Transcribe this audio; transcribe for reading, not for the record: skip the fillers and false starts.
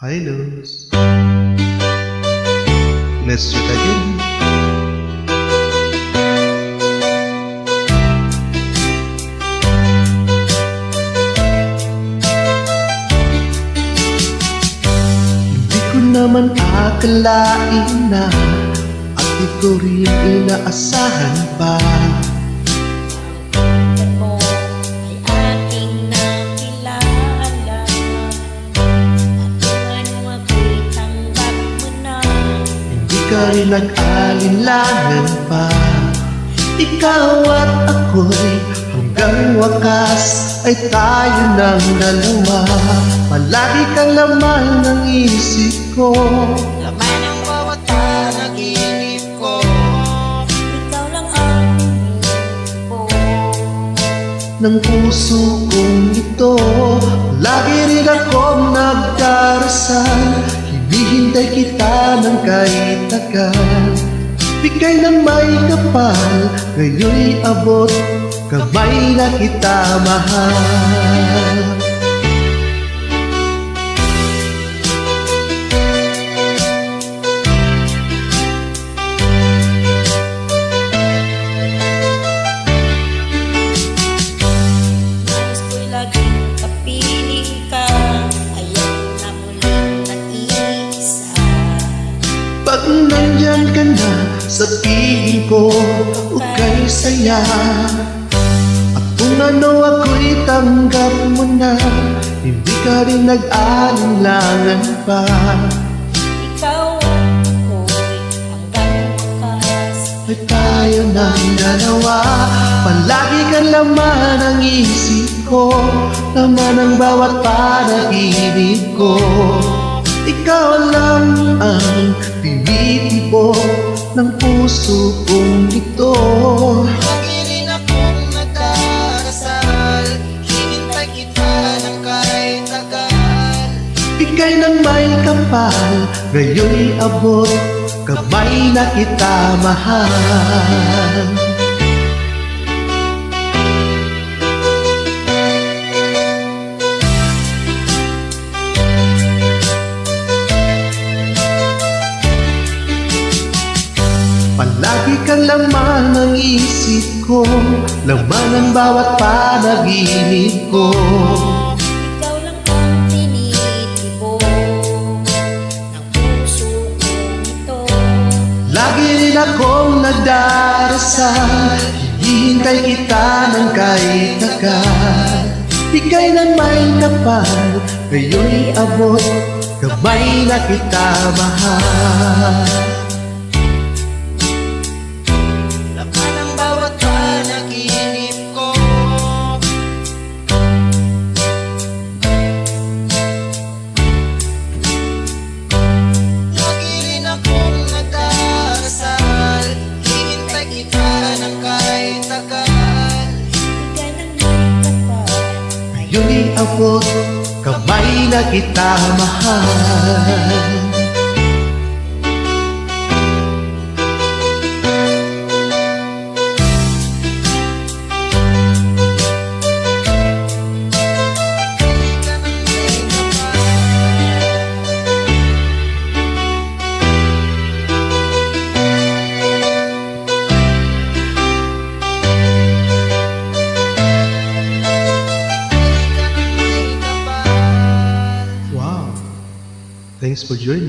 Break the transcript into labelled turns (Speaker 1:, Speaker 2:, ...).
Speaker 1: Hi, Luz. Let's shoot again. Hindi ko naman akalain na at di ko rin inaasahan pa. Ka rin nag-alinlangan pa. Ikaw at ako'y hanggang wakas ay tayo ng dalawa. Palagi kang laman ng isip ko,
Speaker 2: laman ng bawat panaginip ko. Ikaw lang ang hinihingi ko
Speaker 1: ng puso kong ito. Lagi rin akong nagdarasal, hinihintay kita ng kahit tagal. Bigay ng may kapal, ngayon'y abot, kamay na kita mahal.
Speaker 2: Nais ko'y laging kapiling ka, ayaw na muling nag-iisa.
Speaker 1: Pag nandyan ka na sa piling ko, ukay saya. At kung ano ako'y tanggap mo na, hindi ka rin nag-alinlangan pa.
Speaker 2: Ikaw at ako'y hanggang wakas
Speaker 1: Ay tayo ng dalawa. Palagi kang laman ang isip ko, laman ang bawat panaginip ko. Ikaw lang ang tinitibok ng puso kong ito.
Speaker 2: Lagi rin akong nagdarasal, hinintay kita ng kahit tagal.
Speaker 1: Bigay ng may kapal, ngayon'y abot, kamay na kita mahal. Palagi kang laman ng isip ko, laman ng bawat panaginip ko.
Speaker 2: Ikaw lang ang tinitibok ng puso kong ito.
Speaker 1: Lagi rin akong nagdarasal, hinihintay kita ng kahit tagal. Bigay ng may kapal, ngayon'y abot, kamay na kita mahal.
Speaker 2: Laman ang bawat panaginip ko. Lagi rin akong nagdarasal, hinintay kita ng kahit tagal. Bigay ng may kapal,
Speaker 1: Ngayon'y abot, kamay na kita mahal. Wow! Thanks for joining.